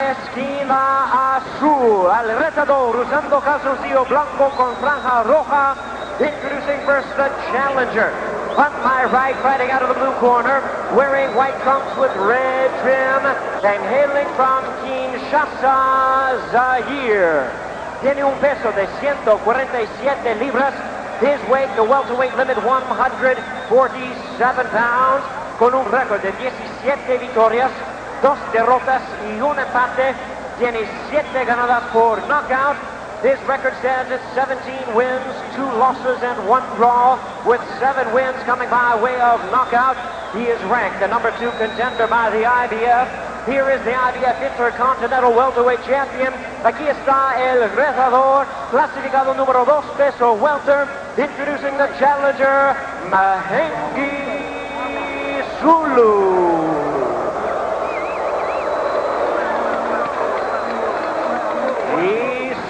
Esquina azul, al retador usando calzoncillo blanco con franja roja. Introducing first the challenger. On my right, fighting out of the blue corner, wearing white trunks with red trim, and hailing from Kinshasa, Zaire. Tiene un peso de 147 libras. His weight, the welterweight limit, 147 pounds, con un récord de 17 victorias, 2 derrotas y un empate. Tiene 7 ganadas por knockout. His record stands at 17 wins, 2 losses, and 1 draw, with 7 wins coming by way of knockout. He is ranked the number 2 contender by the IBF. Here is the IBF Intercontinental Welterweight Champion. Aquí está el retador, clasificado número 2, peso welter. Introducing the challenger, Mahenge Zulu.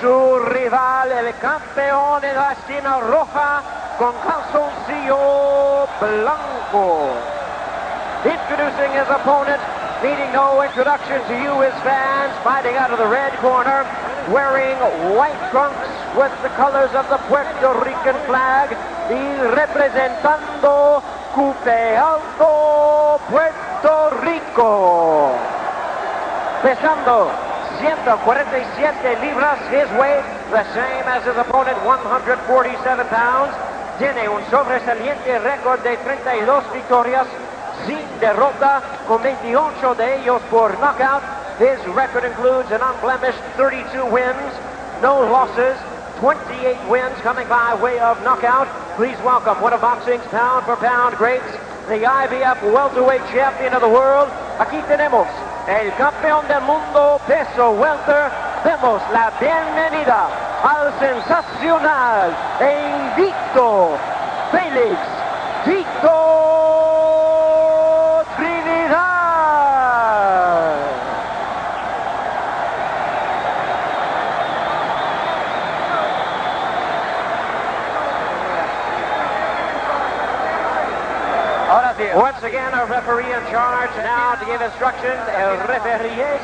Su rival, el campeón en la esquina roja, con calzoncillo blanco. Introducing his opponent, needing no introduction to you, his fans, fighting out of the red corner, wearing white trunks with the colors of the Puerto Rican flag, y representando Cupe Alto, Puerto Rico. Pesando 147 libras, his weight, the same as his opponent, 147 pounds. Tiene un sobresaliente récord de 32 victorias, sin derrota, con 28 de ellos por knockout. His record includes an unblemished 32 wins, no losses, 28 wins coming by way of knockout. Please welcome one of boxing's pound-for-pound greats, the IBF welterweight champion of the world. Aquí tenemos el campeón del mundo peso welter. Demos la bienvenida al sensacional e invicto Felix Tito Trinidad. Once again, a referee in charge now to give instructions. El referee es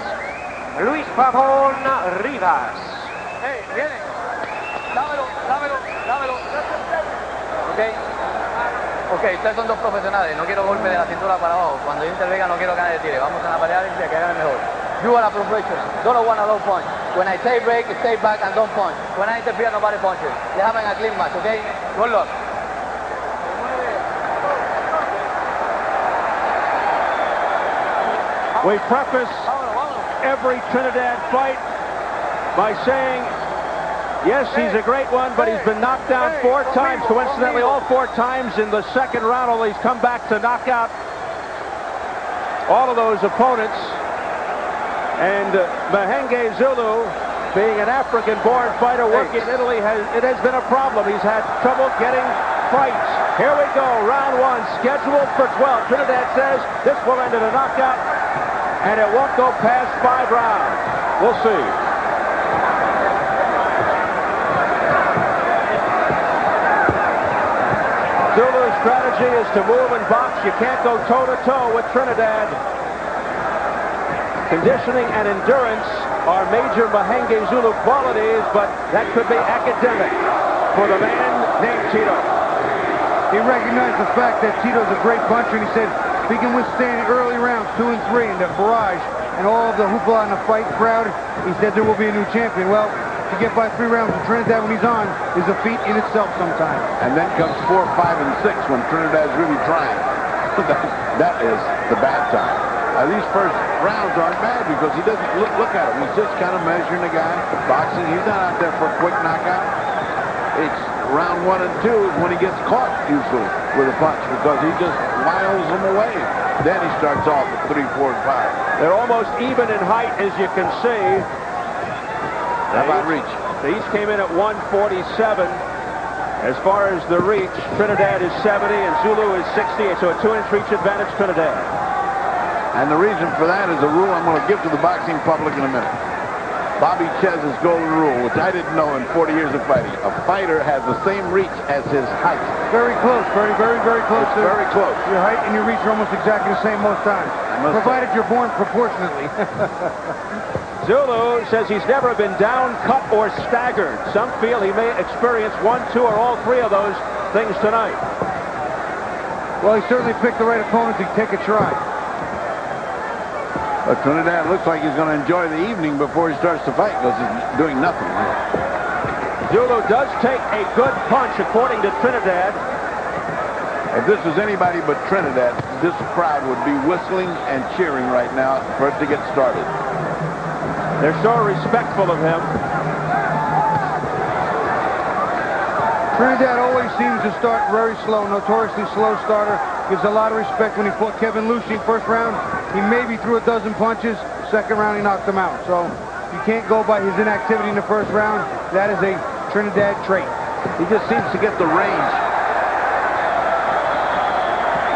Luis Pavón Rivas. Hey, viene. Dámelo. Ok, ustedes son dos profesionales. No quiero golpe de la cintura para abajo. Cuando yo intervenga no quiero que nadie tire. Vamos a la pelea y que gane mejor. You are a professional. Don't want a low punch. When I say break, stay back and don't punch. When I interfere, nobody punches. They have a clean match, okay? Good luck. We preface every Trinidad fight by saying, yes, he's a great one, but he's been knocked down 4 times. Coincidentally, all 4 times in the second round, although he's come back to knock out all of those opponents. And Mahenge Zulu, being an African-born fighter working in Italy, it has been a problem. He's had trouble getting fights. Here we go, round 1, scheduled for 12. Trinidad says this will end in a knockout, and it won't go past 5 rounds. We'll see. Zulu's strategy is to move and box. You can't go toe-to-toe with Trinidad. Conditioning and endurance are major Mahenge Zulu qualities, but that could be academic for the man named Tito. He recognized the fact that Tito's a great puncher, and he said if he can withstand early rounds 2 and 3 and the barrage and all of the hoopla and the fight crowd, he said there will be a new champion. Well, to get by 3 rounds with Trinidad when he's on is a feat in itself sometimes. And then comes 4, 5, and 6 when Trinidad's really trying. that is the bad time. These first rounds aren't bad because he doesn't look at him. He's just kind of measuring the guy, boxing. He's not out there for a quick knockout. It's round 1 and 2 is when he gets caught usually with a punch because he just wiles them away. Then he starts off at 3, 4, and 5. They're almost even in height, as you can see. How about reach? They each came in at 147. As far as the reach, Trinidad is 70 and Zulu is 68, so a 2-inch reach advantage Trinidad. And the reason for that is a rule I'm going to give to the boxing public in a minute. Bobby Chez's golden rule, which I didn't know in 40 years of fighting. A fighter has the same reach as his height. Very close, very close. Very close. Your height and your reach are almost exactly the same most times. provided you're born proportionately. Zulu says he's never been down, cut, or staggered. Some feel he may experience one, two, or all three of those things tonight. Well, he certainly picked the right opponent to take a try. But Trinidad looks like he's going to enjoy the evening before he starts to fight because he's doing nothing here. Zulu does take a good punch, according to Trinidad. If this was anybody but Trinidad, this crowd would be whistling and cheering right now for it to get started. They're so respectful of him. Trinidad always seems to start very slow, notoriously slow starter. Gives a lot of respect. When he fought Kevin Lucy first round, he maybe threw a dozen punches. Second round, he knocked him out. So you can't go by his inactivity in the first round. That is a Trinidad trait. He just seems to get the range.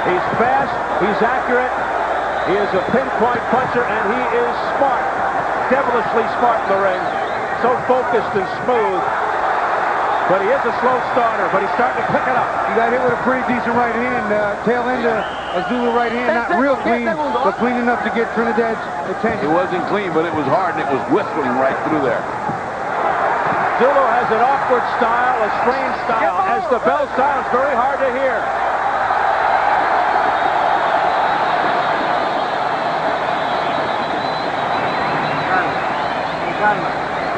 He's fast, he's accurate, he is a pinpoint puncher, and he is smart. Devilishly smart in the ring. So focused and smooth. But he is a slow starter, but he's starting to pick it up. He got hit with a pretty decent right hand, tail end of a Zulu right hand. Not real clean, but clean enough to get Trinidad's attention. It wasn't clean, but it was hard, and it was whistling right through there. Zulu has an awkward style, a strange style. As the bell sounds, very hard to hear.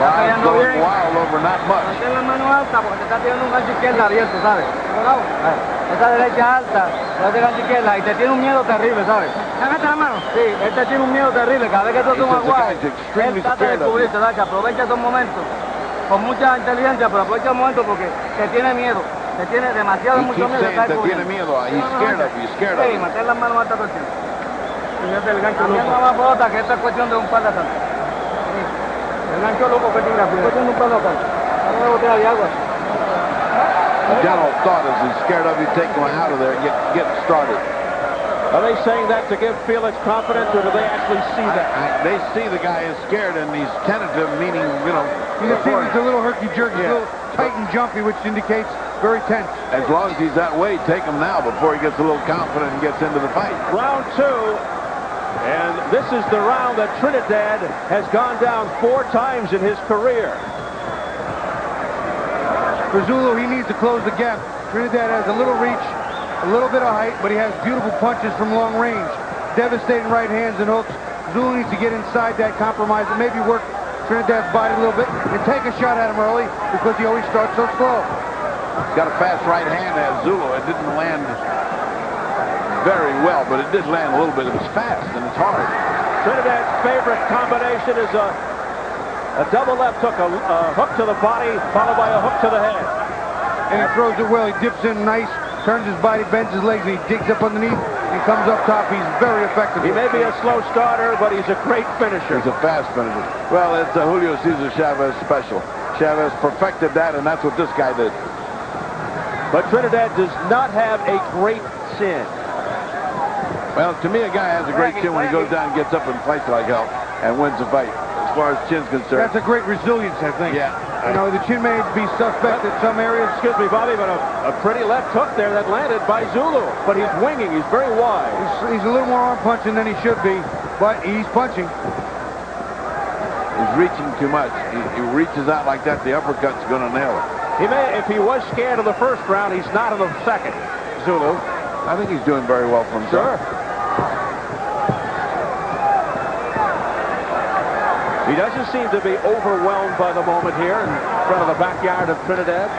Wild going wild over not much. Mantén la mano alta porque te está tirando un gancho izquierda abierto, ¿sabes? Esa derecha alta, ese gancho izquierda y te tiene un miedo terrible, ¿sabes? Sácate la mano. Sí, él te tiene un miedo terrible. Cada vez que tú haces un aguaje, él trata de cubrirte, ¿sabes? Aprovecha esos momentos con mucha inteligencia, pero aprovecha el momento porque te tiene miedo. Te tiene demasiado mucho miedo. Te tiene miedo. He's scared of you. Scared of you. Sí, mantén las manos altas todo el tiempo. El gancho no más pelota que esta es cuestión de un par de asaltos. El gancho loco que tira, cuestión de un par de asaltos. Una botella de agua. The general thought is he's scared of you. Take him out of there and get started. Are they saying that to give Felix confidence, or do they actually see that? They see the guy is scared and he's tentative, meaning, you know. You can see he's a little herky-jerky, a little tight and jumpy, which indicates very tense. As long as he's that way, take him now before he gets a little confident and gets into the fight. Round two. And this is the round that Trinidad has gone down 4 times in his career. For Zulu, he needs to close the gap. Trinidad has a little reach, a little bit of height, but he has beautiful punches from long range. Devastating right hands and hooks. Zulu needs to get inside that, compromise and maybe work Trinidad's body a little bit and take a shot at him early because he always starts so slow. He's got a fast right hand as Zulu. It didn't land very well, but it did land a little bit. It was fast and it's hard. Trinidad's favorite combination is a double left hook, a hook to the body, followed by a hook to the head. And he throws it well. He dips in nice, turns his body, bends his legs, and he digs up underneath and comes up top. He's very effective. He may be a slow starter, but he's a great finisher. He's a fast finisher. Well, it's a Julio Cesar Chavez special. Chavez perfected that, and that's what this guy did. But Trinidad does not have a great chin. Well, to me, a guy has a great chin when he goes down and gets up and fights like hell and wins the fight, as far as chin's concerned. That's a great resilience, I think. Yeah. You know, the chin may be suspect in some areas. Excuse me, Bobby, but a pretty left hook there that landed by Zulu. But he's winging. He's very wide. He's a little more arm punching than he should be, but he's punching. He's reaching too much. He reaches out like that, the uppercut's going to nail it. He may, if he was scared of the first round, he's not in the second. Zulu. I think he's doing very well for himself. Sure. He doesn't seem to be overwhelmed by the moment here in front of the backyard of Trinidad.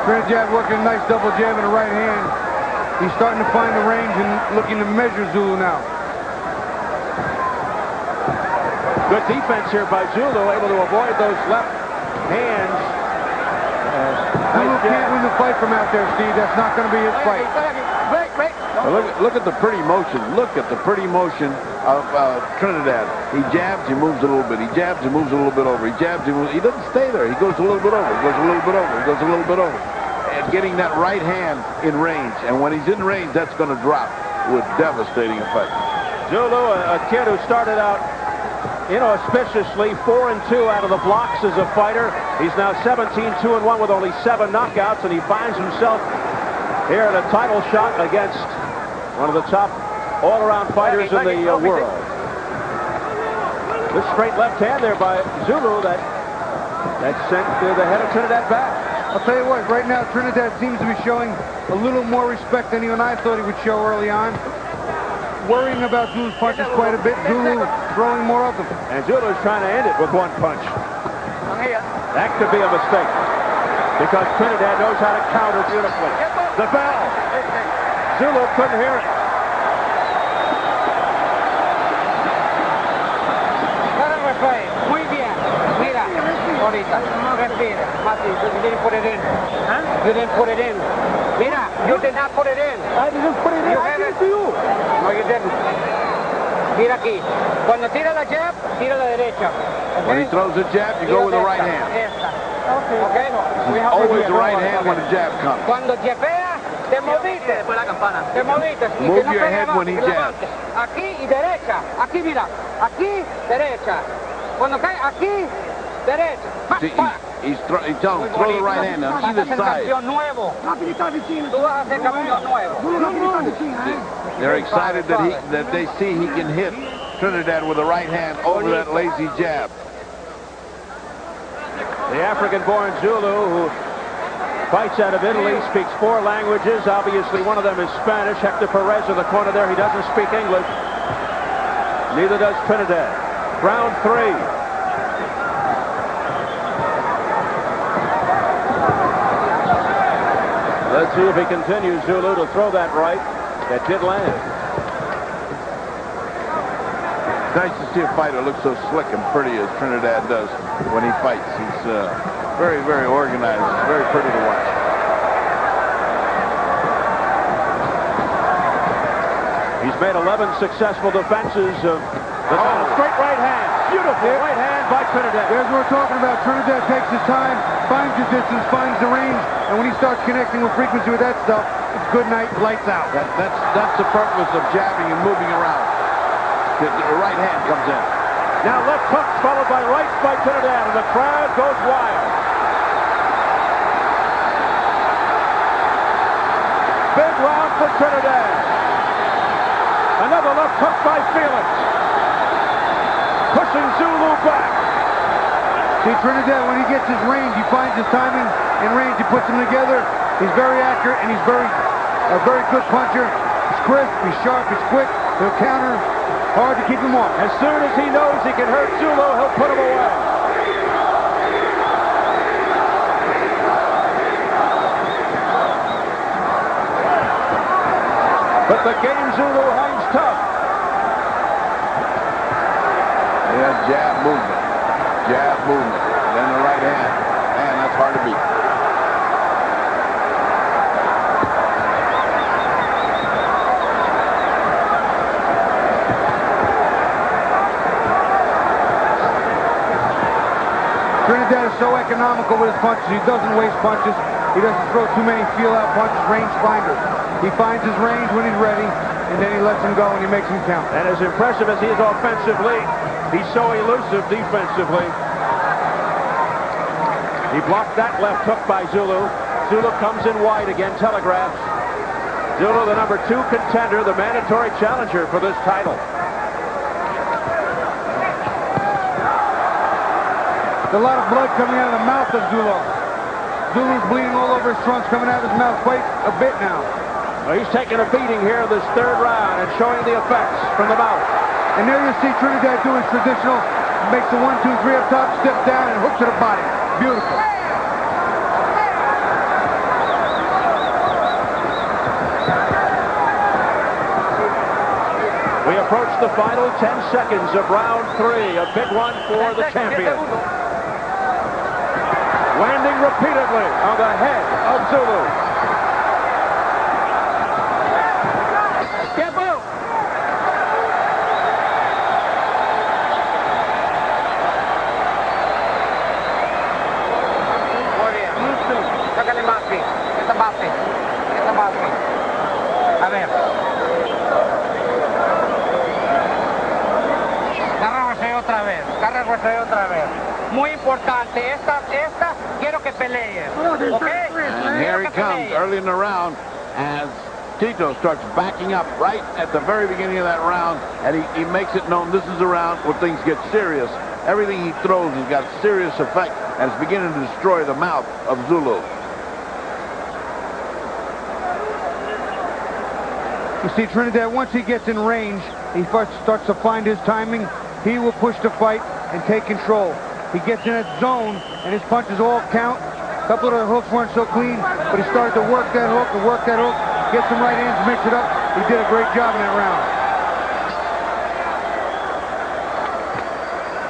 Trinidad working a nice double jab in the right hand. He's starting to find the range and looking to measure Zulu now. Good defense here by Zulu, able to avoid those left hands. Zulu can't win the fight from out there, Steve. That's not going to be his fight. Look at the pretty motion. Look at the pretty motion of Trinidad. He jabs, he moves a little bit. He jabs, he moves a little bit over. He jabs, he moves. He doesn't stay there. He goes a little bit over. He goes a little bit over. He goes a little bit over. And getting that right hand in range. And when he's in range, that's going to drop with devastating effect. Zulu, a kid who started out inauspiciously 4-2 out of the blocks as a fighter. He's now 17-2-1 with only 7 knockouts, and he finds himself here in a title shot against One of the top all-around fighters in the world. This straight left hand there by Zulu that sent the head of Trinidad back. I'll tell you what, right now Trinidad seems to be showing a little more respect than even I thought he would show early on. Worrying about Zulu's punches quite a bit. Zulu throwing more of them. And Zulu's trying to end it with one punch. That could be a mistake because Trinidad knows how to counter beautifully. The bell. Zulu couldn't hear it. Muy bien. Mira, ahorita. Respira. Mati, you didn't put it in. Huh? You didn't put it in. Mira, you did not put it in. I didn't put it in. You have it. No, you didn't. Mira aquí. Cuando tira la jab, tira la derecha. Okay? When he throws a jab, you go with the right hand. Esta. Okay? Always the right hand when the jab comes. Cuando jabea, te moviste. Te moviste. Move your head when he jabs. Aquí y derecha. Aquí, mira. Aquí, derecha. Cuando cae, aquí, derecha. See, he's telling him, throw the right hand on either side. They're excited that they see he can hit Trinidad with the right hand over that lazy jab. The African-born Zulu who fights out of Italy, speaks 4 languages. Obviously, one of them is Spanish. Hector Perez in the corner there. He doesn't speak English. Neither does Trinidad. Round 3. Let's see if he continues, Zulu, to throw that right. That did land. It's nice to see a fighter look so slick and pretty as Trinidad does when he fights. He's very, very organized. It's very pretty to watch. He's made 11 successful defenses of the straight right hand. Beautiful right hand by Trinidad. There's what we're talking about. Trinidad takes his time, finds his distance, finds the range, and when he starts connecting with frequency with that stuff, it's good night, lights out. That's the purpose of jabbing and moving around. The right hand comes in. Now left hooks followed by rights by Trinidad, and the crowd goes wild. Big round for Trinidad. Another left hook by Felix. Pushing Zulu back. See, Trinidad, when he gets his range, he finds his timing and range. He puts them together. He's very accurate, and he's a very good puncher. He's crisp, he's sharp, he's quick. He'll counter. Hard to keep him off. As soon as he knows he can hurt Zulu, he'll put him away. But the game Zulu hangs tough. Yeah, jab movement. Jab movement. Then the right hand. Man, that's hard to beat. Trinidad is so economical with his punches. He doesn't waste punches. He doesn't throw too many feel-out punches, range finders. He finds his range when he's ready, and then he lets him go and he makes him count. And as impressive as he is offensively, he's so elusive defensively. He blocked that left hook by Zulu. Zulu comes in wide again, telegraphs. Zulu, the number 2 contender, the mandatory challenger for this title. There's a lot of blood coming out of the mouth of Zulu. Zulu's bleeding all over his trunks, coming out of his mouth quite a bit now. Well, he's taking a beating here in this 3rd round and showing the effects from the mouth. And there you see Trinidad doing traditional, makes the 1, 2, 3 up top, steps down, and hook to the body. Beautiful. We approach the final 10 seconds of round 3. A big one for the champion. Landing repeatedly on the head of Zulu. Otra vez. Muy importante. Esta quiero que pelees. Okay? And here he comes early in the round as Tito starts backing up right at the very beginning of that round, and he makes it known this is the round where things get serious. Everything he throws has got serious effect, and it's beginning to destroy the mouth of Zulu. You see, Trinidad, once he gets in range, he starts to find his timing. He will push the fight and take control. He gets in that zone, and his punches all count. A couple of the hooks weren't so clean, but he started to work that hook and work that hook, get some right hands, mix it up. He did a great job in that round.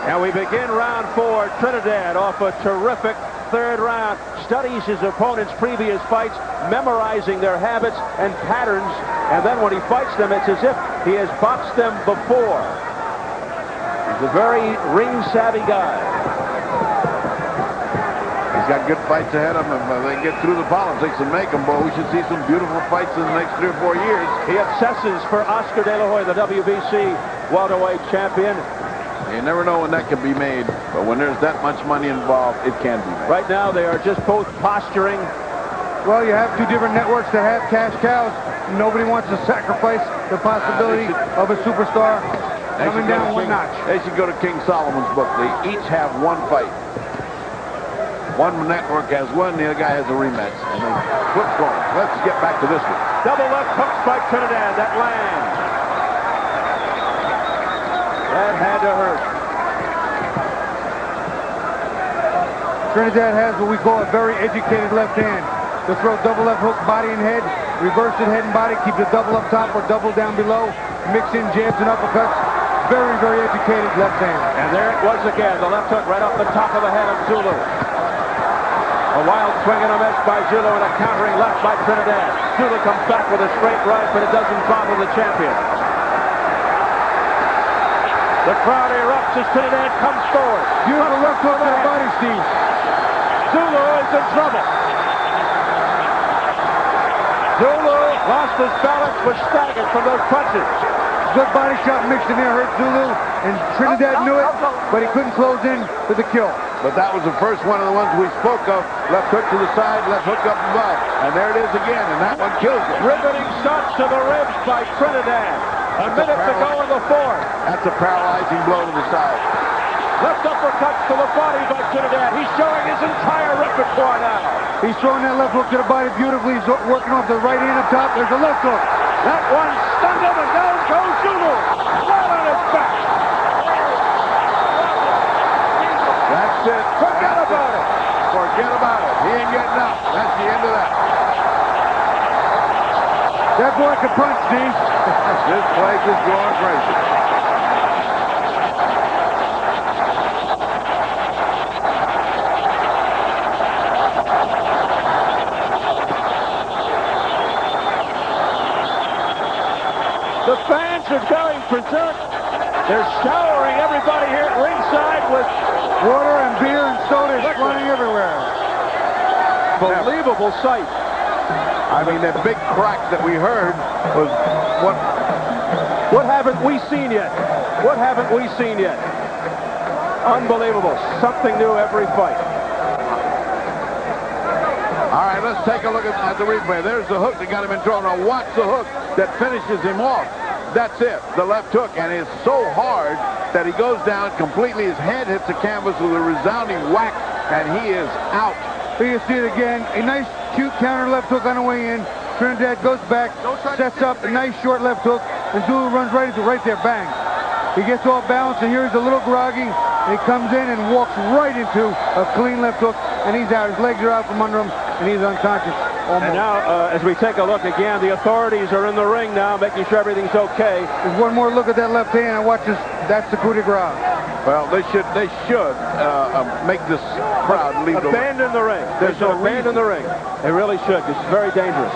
And we begin round 4. Trinidad off a terrific third round. Studies his opponent's previous fights, memorizing their habits and patterns. And then when he fights them, it's as if he has boxed them before. He's a very ring-savvy guy. He's got good fights ahead of him. If they get through the politics and make them, boy, we should see some beautiful fights in the next 3 or 4 years. He obsesses for Oscar De La Hoya, the WBC welterweight champion. You never know when that can be made, but when there's that much money involved, it can be made. Right now, they are just both posturing. Well, you have 2 different networks that have cash cows. Nobody wants to sacrifice the possibility of a superstar coming down one notch. They should go to King Solomon's book. They each have 1 fight. One network has 1, the other guy has a rematch, and they flip going. Let's get back to this one. Double left hooks by Trinidad. That lands. That had to hurt. Trinidad has what we call a very educated left hand. To throw double left hook, body and head, reverse it, head and body, keep the double up top or double down below, mix in jabs and uppercuts. Very, very educated left hand. And there it was again, the left hook right off the top of the head of Zulu. A wild swing and a miss by Zulu and a countering left by Trinidad. Zulu comes back with a straight right, but it doesn't bother the champion. The crowd erupts as Trinidad comes forward. Beautiful left hook to the body, Steve. Zulu is in trouble. Zulu lost his balance, was staggered from those punches. Good body shot mixed in there, hurt Zulu, and Trinidad knew it, but he couldn't close in to the kill. But that was the first one of the ones we spoke of. Left hook to the side, left hook up above. And there it is again, and that one kills him. Riveting shots to the ribs by Trinidad. A minute to go in the 4th. That's a paralyzing blow to the side. Left uppercuts to the body by Trinidad. He's showing his entire repertoire now. He's throwing that left hook to the body beautifully. He's working off the right hand up top. There's a left hook. That one stunned him, and down goes Zulu. Flat on his back. That's it. Forget about it. Forget about it. He ain't getting up. That's the end of that. That boy can punch, Steve. This place is going crazy. The fans are going berserk. They're showering everybody here at ringside with water and beer and soda flying everywhere. Believable sight. I mean, that big crack that we heard was what... What haven't we seen yet? What haven't we seen yet? Unbelievable. Something new every fight. All right, let's take a look at the replay. There's the hook that got him in trouble. Now watch the hook that finishes him off. That's it, the left hook, and it's so hard that he goes down completely. His head hits the canvas with a resounding whack, and he is out. Here you see it again. A nice, cute counter left hook on the way in. Trinidad goes back, sets up a nice short left hook, and Zulu runs right into right there, bang. He gets all balanced, and here he's a little groggy, and he comes in and walks right into a clean left hook, and he's out. His legs are out from under him, and he's unconscious. Almost. And now, as we take a look again, the authorities are in the ring now, making sure everything's okay. There's one more look at that left hand, and watch this. That's the coup de grace. Well, they should make this crowd leave abandon the ring. They should abandon the ring. They really should. It's very dangerous.